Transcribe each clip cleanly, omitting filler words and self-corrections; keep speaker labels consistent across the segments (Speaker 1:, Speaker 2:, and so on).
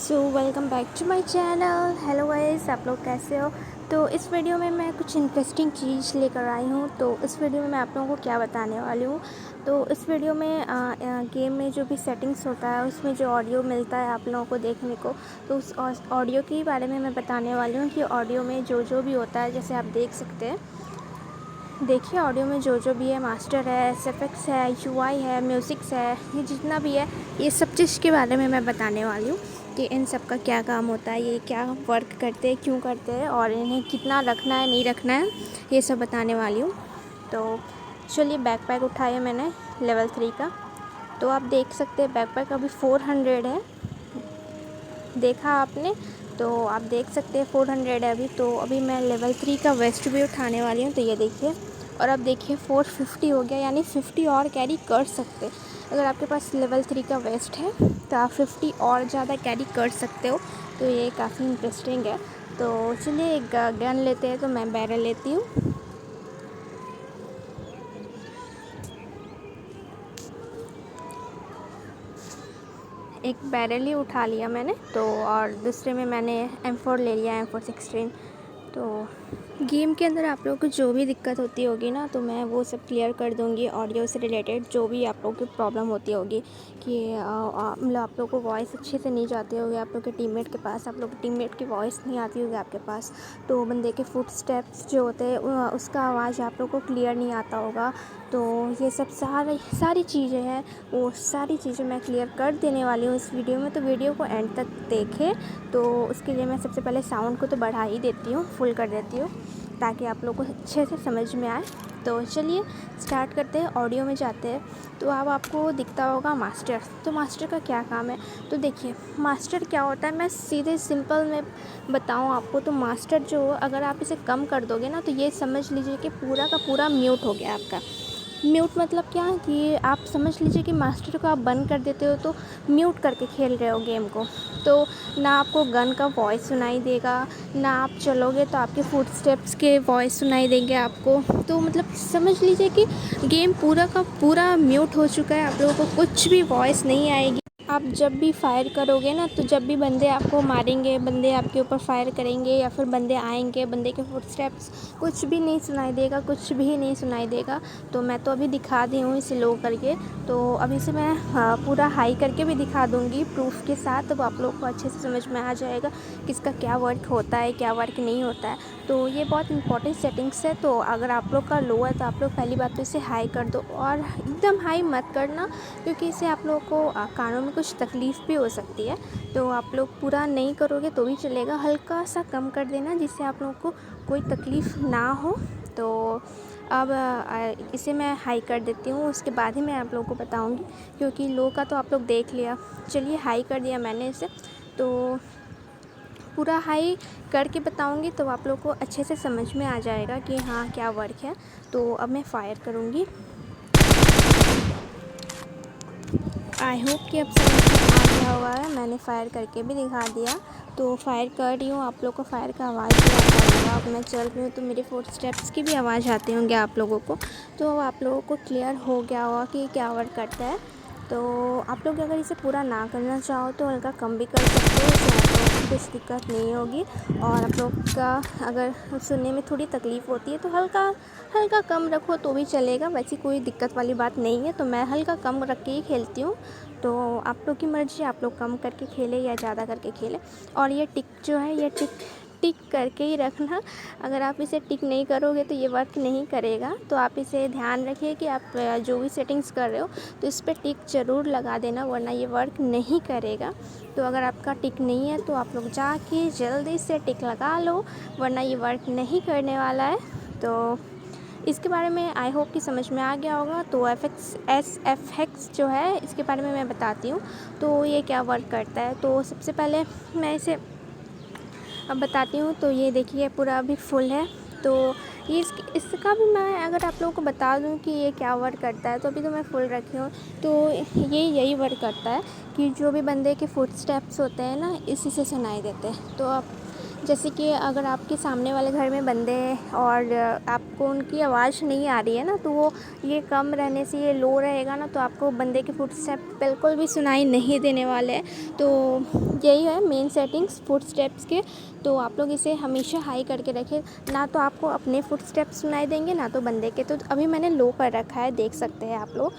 Speaker 1: So welcome back to my channel. Hello guys, आप लोग कैसे हो। तो इस वीडियो में मैं कुछ इंटरेस्टिंग चीज़ लेकर आई हूँ। तो इस वीडियो में मैं आप लोगों को क्या बताने वाली हूँ। तो इस वीडियो में गेम में जो भी सेटिंग्स होता है उसमें जो ऑडियो मिलता है आप लोगों को देखने को, तो उस ऑडियो के बारे में मैं बताने वाली हूँ कि ऑडियो में जो जो भी होता है, जैसे आप देख सकते हैं। देखिए, ऑडियो में जो जो भी है, मास्टर है, एसएफएक्स है, यूआई है, म्यूज़िक्स है, ये जितना भी है, ये सब चीज़ के बारे में मैं बताने वाली हूँ कि इन सब का क्या काम होता है, ये क्या वर्क करते हैं, क्यों करते हैं और इन्हें कितना रखना है, नहीं रखना है, ये सब बताने वाली हूँ। तो चलिए, बैकपैक उठाया मैंने लेवल 3 का। तो आप देख सकते हैं बैकपैक अभी 400 है, देखा आपने। तो आप देख सकते हैं 400 है अभी। तो अभी मैं लेवल 3 का वेस्ट भी उठाने वाली हूँ। तो ये देखिए, और अब देखिए 450 हो गया, यानी 50 और कैरी कर सकते। अगर आपके पास लेवल 3 का वेस्ट है तो आप 50 और ज़्यादा कैरी कर सकते हो। तो ये काफ़ी इंटरेस्टिंग है। तो चलिए, एक गन लेते हैं। तो मैं बैरल लेती हूँ। एक बैरल ही उठा लिया मैंने। तो और दूसरे में मैंने M4 ले लिया, M416। तो गेम के अंदर आप लोगों को जो भी दिक्कत होती होगी ना, तो मैं वो सब क्लियर कर दूँगी। ऑडियो से रिलेटेड जो भी आप लोगों की प्रॉब्लम होती होगी कि मतलब आप लोगों को वॉइस अच्छे से नहीं जाती होगी आप लोग के टीममेट के पास, आप लोग के टीममेट की वॉइस नहीं आती होगी आपके पास, तो बंदे के फुट स्टेप्स जो होते हैं उसका आवाज़ आप लोग को क्लियर नहीं आता होगा। तो ये सब सारी चीज़ें हैं, वो सारी चीज़ें मैं क्लियर कर देने वाली हूँ इस वीडियो में। तो वीडियो को एंड तक देखें। तो उसके लिए मैं सबसे पहले साउंड को तो बढ़ा ही देती हूँ, फुल कर देती हूँ, ताकि आप लोग को अच्छे से समझ में आए। तो चलिए स्टार्ट करते हैं, ऑडियो में जाते हैं। तो अब आपको दिखता होगा मास्टर। तो मास्टर का क्या काम है, तो देखिए मास्टर क्या होता है, मैं सीधे सिंपल में बताऊं आपको। तो मास्टर जो, अगर आप इसे कम कर दोगे ना, तो ये समझ लीजिए कि पूरा का पूरा म्यूट हो गया आपका। म्यूट मतलब क्या कि आप समझ लीजिए कि मास्टर को आप बंद कर देते हो तो म्यूट करके खेल रहे हो गेम को। तो ना आपको गन का वॉइस सुनाई देगा, ना आप चलोगे तो आपके फुटस्टेप्स के वॉइस सुनाई देंगे आपको। तो मतलब समझ लीजिए कि गेम पूरा का पूरा म्यूट हो चुका है, आप लोगों को कुछ भी वॉइस नहीं आएगी। आप जब भी फायर करोगे ना, तो जब भी बंदे आपको मारेंगे, बंदे आपके ऊपर फायर करेंगे या फिर बंदे आएंगे, बंदे के फुटस्टेप्स कुछ भी नहीं सुनाई देगा, कुछ भी नहीं सुनाई देगा। तो मैं तो अभी दिखा दी हूँ इसे लो करके। तो अभी से मैं पूरा हाई करके भी दिखा दूँगी प्रूफ के साथ, तो आप लोग को अच्छे से समझ में आ जाएगा किसका क्या वर्क होता है, क्या वर्क नहीं होता है। तो ये बहुत इंपॉर्टेंट सेटिंग्स है। तो अगर आप लोग का लो है तो आप लोग पहली बात तो इसे हाई कर दो, और एकदम हाई मत करना, क्योंकि इससे आप लोगों को कानों में कुछ तकलीफ़ भी हो सकती है। तो आप लोग पूरा नहीं करोगे तो भी चलेगा, हल्का सा कम कर देना जिससे आप लोगों को कोई तकलीफ़ ना हो। तो अब इसे मैं हाई कर देती हूँ, उसके बाद ही मैं आप लोगों को बताऊँगी, क्योंकि लो का तो आप लोग देख लिया। चलिए, हाई कर दिया मैंने इसे। तो पूरा हाई करके बताऊँगी तो आप लोग को अच्छे से समझ में आ जाएगा कि हाँ क्या वर्क है। तो अब मैं फ़ायर करूँगी। आई होप कि अब समझ में आ गया होगा, मैंने फ़ायर करके भी दिखा दिया। तो फ़ायर कर रही हूँ, आप लोग को फ़ायर का आवाज़ भी आता होगा। अब मैं चल रही हूँ तो मेरे फुट स्टेप्स की भी आवाज़ आती होंगी आप लोगों को। तो आप लोगों को क्लियर हो गया होगा कि क्या वर्क करता है। तो आप लोग अगर इसे पूरा ना करना चाहो तो हल्का कम भी कर सकते हो, इससे आप लोगों को कुछ दिक्कत नहीं होगी। और आप लोग का अगर सुनने में थोड़ी तकलीफ़ होती है तो हल्का हल्का कम रखो तो भी चलेगा, वैसी कोई दिक्कत वाली बात नहीं है। तो मैं हल्का कम रख के ही खेलती हूँ। तो आप लोग की मर्ज़ी, आप लोग कम करके खेले या ज़्यादा करके खेले। और ये टिक जो है, ये टिक करके ही रखना। अगर आप इसे टिक नहीं करोगे तो ये वर्क नहीं करेगा। तो आप इसे ध्यान रखिए कि आप जो भी सेटिंग्स कर रहे हो तो इस पर टिक ज़रूर लगा देना, वरना ये वर्क नहीं करेगा। तो अगर आपका टिक नहीं है तो आप लोग जाके जल्दी से टिक लगा लो, वरना ये वर्क नहीं करने वाला है। तो इसके बारे में आई होप कि समझ में आ गया होगा। तो एसएफएक्स जो है, इसके बारे में मैं बताती हूँ। तो ये क्या वर्क करता है, तो सबसे पहले मैं इसे अब बताती हूँ। तो ये देखिए पूरा अभी फुल है। तो ये इसका भी मैं अगर आप लोगों को बता दूँ कि ये क्या वर्क करता है, तो अभी तो मैं फुल रखी हूँ। तो ये यही वर्क करता है कि जो भी बंदे के फुट स्टेप्स होते हैं ना, इसी से सुनाई देते हैं। तो आप जैसे कि अगर आपके सामने वाले घर में बंदे हैं और आपको उनकी आवाज़ नहीं आ रही है ना, तो वो ये कम रहने से ये लो रहेगा ना, तो आपको बंदे के फुटस्टेप बिल्कुल भी सुनाई नहीं देने वाले हैं। तो यही है मेन सेटिंग्स फुटस्टेप्स के। तो आप लोग इसे हमेशा हाई करके रखें, ना तो आपको अपने फुटस्टेप्स सुनाई देंगे ना तो बंदे के। तो अभी मैंने लो कर रखा है, देख सकते हैं आप लोग।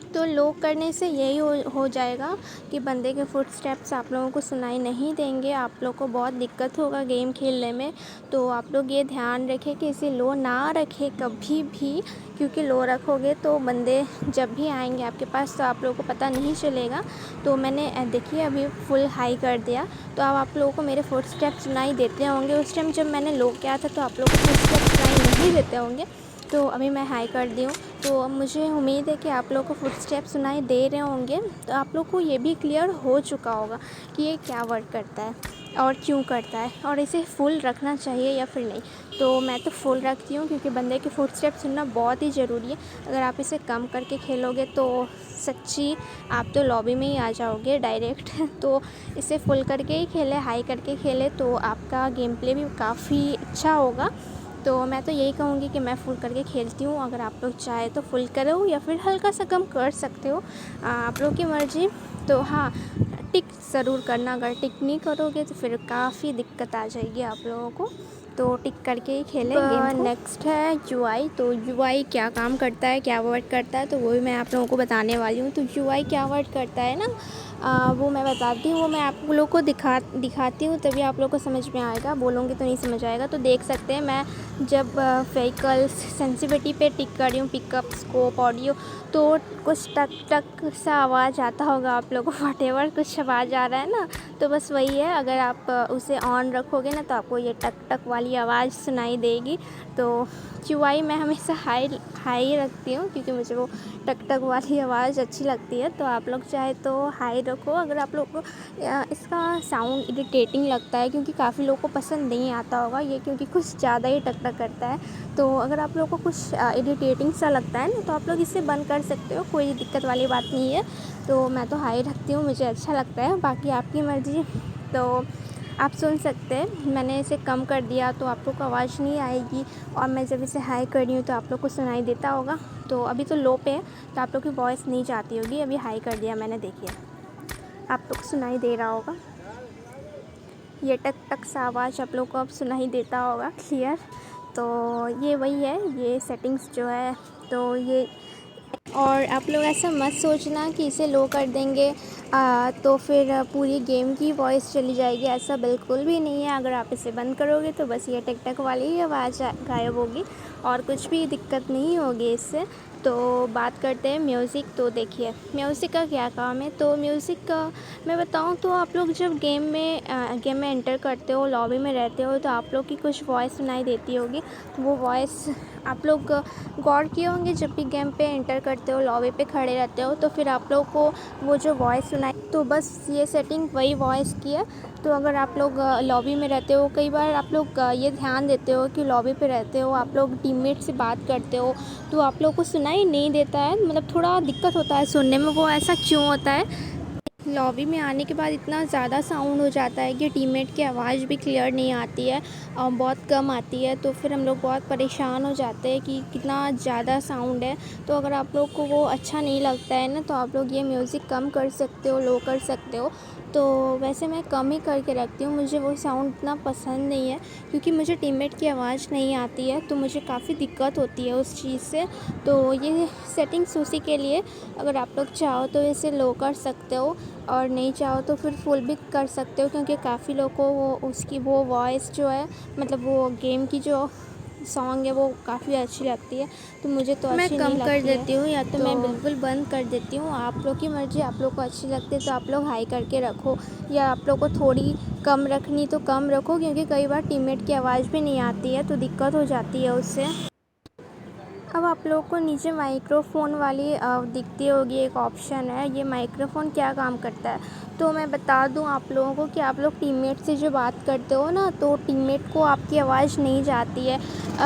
Speaker 1: तो लो करने से यही हो जाएगा कि बंदे के फुटस्टेप्स आप लोगों को सुनाई नहीं देंगे, आप लोग को बहुत दिक्कत होगा गेम खेलने में। तो आप लोग ये ध्यान रखें कि इसे लो ना रखें कभी भी, क्योंकि लो रखोगे तो बंदे जब भी आएंगे आपके पास तो आप लोगों को पता नहीं चलेगा। तो मैंने देखिए अभी फुल हाई कर दिया, तो अब आप लोगों को मेरे फुटस्टेप्स सुनाई देते होंगे। उस टाइम जब मैंने लो किया था तो आप लोगों को फुटस्टेप्स सुनाई नहीं देते होंगे। तो अभी मैं हाई कर दी हूँ, तो अब मुझे उम्मीद है कि आप लोगों को फुटस्टेप सुनाई दे रहे होंगे। तो आप लोग को ये भी क्लियर हो चुका होगा कि ये क्या वर्क करता है और क्यों करता है, और इसे फुल रखना चाहिए या फिर नहीं। तो मैं तो फुल रखती हूँ क्योंकि बंदे के फुटस्टेप सुनना बहुत ही ज़रूरी है। अगर आप इसे कम करके खेलोगे तो सच्ची आप तो लॉबी में ही आ जाओगे डायरेक्ट। तो इसे फुल करके ही खेलें, हाई करके खेलें तो आपका गेम प्ले भी काफ़ी अच्छा होगा। तो मैं तो यही कहूँगी कि मैं फुल करके खेलती हूँ। अगर आप लोग चाहे तो फुल करो या फिर हल्का सा कम कर सकते हो, आप लोग की मर्ज़ी। तो हाँ, टिक ज़रूर करना, अगर टिक नहीं करोगे तो फिर काफ़ी दिक्कत आ जाएगी आप लोगों को। तो टिक करके ही खेलें गेम को। नेक्स्ट है यूआई। तो यूआई क्या काम करता है, क्या वर्क करता है, तो वो भी मैं आप लोगों को बताने वाली हूँ। तो यूआई क्या वर्क करता है ना, वो मैं बताती हूँ। वो मैं आप लोगों को दिखाती हूँ, तभी आप लोगों को समझ में आएगा, बोलूँगी तो नहीं समझ आएगा। तो देख सकते हैं मैं जब व्हीकल्स सेंसिटिविटी पे टिक कर रही हूँ, पिकअप, स्कोप, ऑडियो, तो कुछ टक टक सा आवाज़ आता होगा आप लोगों को, व्हाटएवर कुछ आवाज़ आ रहा है ना, तो बस वही है। अगर आप उसे ऑन रखोगे ना तो आपको ये टक टक वाली आवाज़ सुनाई देगी। तो यूआई मैं हमेशा हाई रखती हूँ क्योंकि मुझे वो टक टक वाली आवाज़ अच्छी लगती है। तो आप लोग चाहे तो हाई रखो। अगर आप लोग को इसका साउंड इरिटेटिंग लगता है, क्योंकि काफ़ी लोगों को पसंद नहीं आता होगा ये, क्योंकि कुछ ज़्यादा ही टक टक करता है। तो अगर आप लोगों को कुछ इरिटेटिंग सा लगता है ना, तो आप लोग इसे बंद कर सकते हो, कोई दिक्कत वाली बात नहीं है। तो मैं तो हाई रखती हूँ, मुझे अच्छा लगता है, बाकी आपकी मर्ज़ी। तो आप सुन सकते हैं, मैंने इसे कम कर दिया तो आप लोग को आवाज़ नहीं आएगी, और मैं जब इसे हाई कर रही हूँ तो आप लोग को सुनाई देता होगा। तो अभी तो लो पे है तो आप लोग की वॉइस नहीं जाती होगी। अभी हाई कर दिया मैंने, देखिए आप लोग को सुनाई दे रहा होगा, ये टक टक सा आवाज़ आप लोग को अब सुनाई देता होगा क्लियर। तो ये वही है, ये सेटिंग्स जो है तो ये। और आप लोग ऐसा मत सोचना कि इसे लो कर देंगे तो फिर पूरी गेम की वॉइस चली जाएगी, ऐसा बिल्कुल भी नहीं है। अगर आप इसे बंद करोगे तो बस ये टक टक वाली ही आवाज़ गायब होगी, और कुछ भी दिक्कत नहीं होगी इससे। तो बात करते हैं म्यूज़िक। तो देखिए म्यूज़िक का क्या काम है। तो म्यूज़िक का मैं बताऊं तो आप लोग जब गेम में एंटर करते हो, लॉबी में रहते हो, तो आप लोग की कुछ वॉइस सुनाई देती होगी। तो वो वॉइस आप लोग गौर किए होंगे, जब भी गेम पे एंटर करते हो, लॉबी पे खड़े रहते हो, तो फिर आप लोग को वो जो वॉइस सुनाई, तो बस ये सेटिंग वही वॉइस की है। तो अगर आप लोग लॉबी में रहते हो, कई बार आप लोग ये ध्यान देते हो कि लॉबी पे रहते हो, आप लोग टीममेट से बात करते हो तो आप लोग को सुनाई नहीं देता है, मतलब थोड़ा दिक्कत होता है सुनने में। वो ऐसा क्यों होता है, लॉबी में आने के बाद इतना ज़्यादा साउंड हो जाता है कि टीममेट की आवाज़ भी क्लियर नहीं आती है और बहुत कम आती है। तो फिर हम लोग बहुत परेशान हो जाते हैं कि कितना ज़्यादा साउंड है। तो अगर आप लोग को वो अच्छा नहीं लगता है ना, तो आप लोग ये म्यूज़िक कम कर सकते हो, लो कर सकते हो। तो वैसे मैं कम ही करके रखती हूँ, मुझे वो साउंड इतना पसंद नहीं है, क्योंकि मुझे टीममेट की आवाज़ नहीं आती है तो मुझे काफ़ी दिक्कत होती है उस चीज़ से। तो ये सेटिंग्स उसी के लिए, अगर आप लोग चाहो तो इसे लो कर सकते हो, और नहीं चाहो तो फिर फुल भी कर सकते हो, क्योंकि काफ़ी लोगों को वो उसकी वो वॉइस जो है, मतलब वो गेम की जो सॉन्ग है वो काफ़ी अच्छी लगती है। तो मुझे तो अच्छी नहीं लगती है, मैं कम कर देती हूँ या तो मैं बिल्कुल बंद कर देती हूँ। आप लोग की मर्ज़ी, आप लोग को अच्छी लगती है तो आप लोग हाई करके रखो, या आप लोग को थोड़ी कम रखनी तो कम रखो, क्योंकि कई बार टीममेट की आवाज़ भी नहीं आती है तो दिक्कत हो जाती है उससे। अब आप लोगों को नीचे माइक्रोफ़ोन वाली दिखती होगी एक ऑप्शन है, ये माइक्रोफ़ोन क्या काम करता है। तो मैं बता दूँ आप लोगों को कि आप लोग टीममेट से जो बात करते हो ना, तो टीममेट को आपकी आवाज़ नहीं जाती है,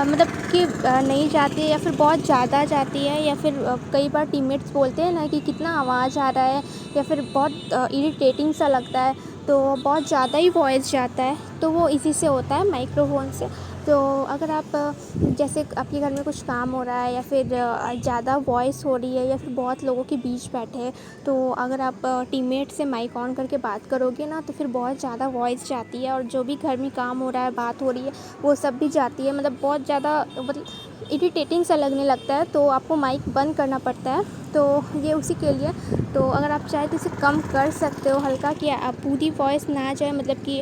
Speaker 1: मतलब कि नहीं जाती है या फिर बहुत ज़्यादा जाती है, या फिर कई बार टीममेट्स बोलते हैं ना कि कितना आवाज़ आ रहा है, या फिर बहुत इरिटेटिंग सा लगता है, तो बहुत ज़्यादा ही वॉइस जाता है, तो वो इसी से होता है, माइक्रोफ़ोन से। तो अगर आप जैसे आपके घर में कुछ काम हो रहा है, या फिर ज़्यादा वॉइस हो रही है, या फिर बहुत लोगों के बीच बैठे हैं, तो अगर आप टीममेट से माइक ऑन करके बात करोगे ना, तो फिर बहुत ज़्यादा वॉइस जाती है, और जो भी घर में काम हो रहा है, बात हो रही है, वो सब भी जाती है, मतलब बहुत ज़्यादा, मतलब इरिटेटिंग सा लगने लगता है, तो आपको माइक बंद करना पड़ता है। तो ये उसी के लिए, तो अगर आप चाहें तो इसे कम कर सकते हो हल्का, कि पूरी वॉइस ना जाए, मतलब कि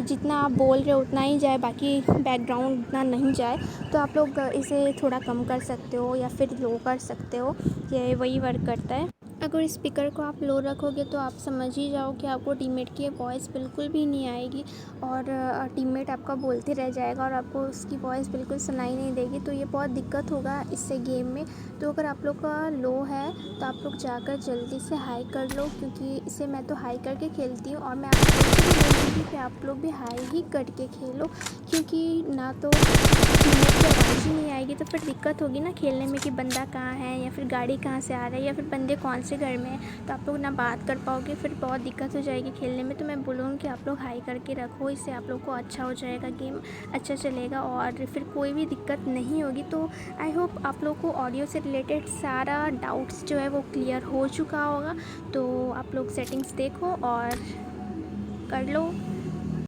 Speaker 1: जितना आप बोल रहे हो उतना ही जाए, बाकी बैकग्राउंड उतना नहीं जाए। तो आप लोग इसे थोड़ा कम कर सकते हो या फिर लो कर सकते हो, ये वही वर्क करता है। अगर स्पीकर को आप लो रखोगे तो आप समझ ही जाओ कि आपको टीममेट की वॉइस बिल्कुल भी नहीं आएगी, और टीममेट आपका बोलते रह जाएगा और आपको उसकी वॉइस बिल्कुल सुनाई नहीं देगी, तो ये बहुत दिक्कत होगा इससे गेम में। तो अगर आप लोग का लो है तो आप लोग जाकर जल्दी से हाई कर लो, क्योंकि इसे मैं तो हाई करके खेलती हूँ, और मैं आप लोगों को भी बोलूँगी कि आप लोग भी हाई ही करके खेलो, क्योंकि ना तो टीममेट की आवाज़ ही नहीं आएगी तो फिर दिक्कत होगी ना खेलने में, कि बंदा कहाँ है, या फिर गाड़ी कहाँ से आ रहा है, या फिर बंदे कौन से घर में है, तो आप लोग ना बात कर पाओगे, फिर बहुत दिक्कत हो जाएगी खेलने में। तो मैं बोलूँगी कि आप लोग हाई करके रखो, इससे आप लोग को अच्छा हो जाएगा, गेम अच्छा चलेगा, और फिर कोई भी दिक्कत नहीं होगी। तो आई होप आप लोग को ऑडियो से रिलेटेड सारा डाउट्स जो है वो क्लियर हो चुका होगा। तो आप लोग सेटिंग्स देखो और कर लो।